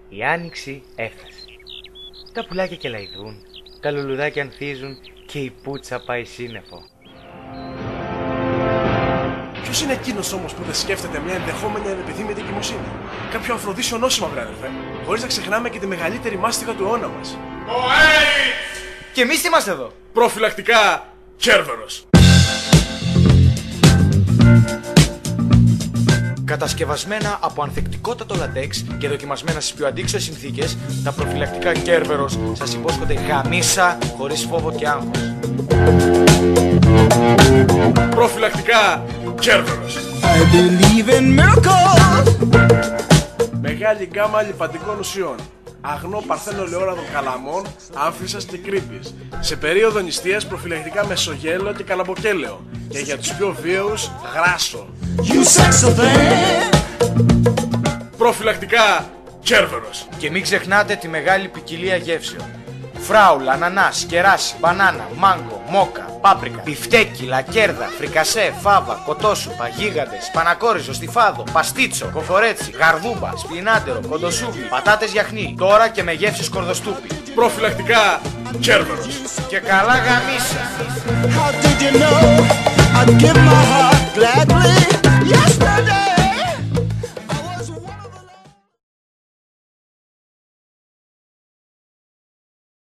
Η άνοιξη έφτασε. Τα πουλάκια κελαϊδούν, τα λουλουδάκια ανθίζουν και η πουτσα πάει σύννεφο. Ποιος είναι εκείνος όμως που δεν σκέφτεται μια ενδεχόμενη ανεπιθύμητη εγκυμοσύνη? Κάποιο αφροδίσιο νόσημα, βρε αδερφέ. Χωρίς να ξεχνάμε και τη μεγαλύτερη μάστιγα του αιώνα μας. Το AIDS! Και εμείς είμαστε εδώ. Προφυλακτικά Κέρβερος. Κατασκευασμένα από ανθεκτικότατο λατέξ και δοκιμασμένα στις πιο αντίξωες συνθήκες, τα προφυλακτικά Κέρβερος σας υπόσχονται γαμίσα χωρίς φόβο και άγχος. Προφυλακτικά Κέρβερος. I believe in miracles. Μεγάλη γκάμα λιπαντικών ουσιών. Αγνό παρθένο ελαιόλαδο καλαμών, άμφισσας και κρύπης. Σε περίοδο νηστείας προφυλακτικά μεσογέλαιο και καλαμποκέλαιο. Και για τους πιο βίαιους, γράσο. You sex offender. Προφυλακτικά Κέρβερος. Και μην ξεχνάτε τη μεγάλη ποικιλία γεύσεων. Φράουλα, ανανάς, κεράσι, μπανάνα, μάγκο, μόκα, πάπρικα, μπιφτέκι, λακέρδα, φρικασέ, φάβα, κοτόσουπα, γίγαντες, πανακόριζο, στιφάδο, παστίτσο, κοφορέτσι, γαρδούμπα, σπινάτερο, κοντοσούπι, πατάτες γιαχνί, τώρα και με γεύσεις κορδοστούπι. Προφυλακτικά Κέρβερος. Και καλά γαμίσα! How did you know? I'd give my heart gladly.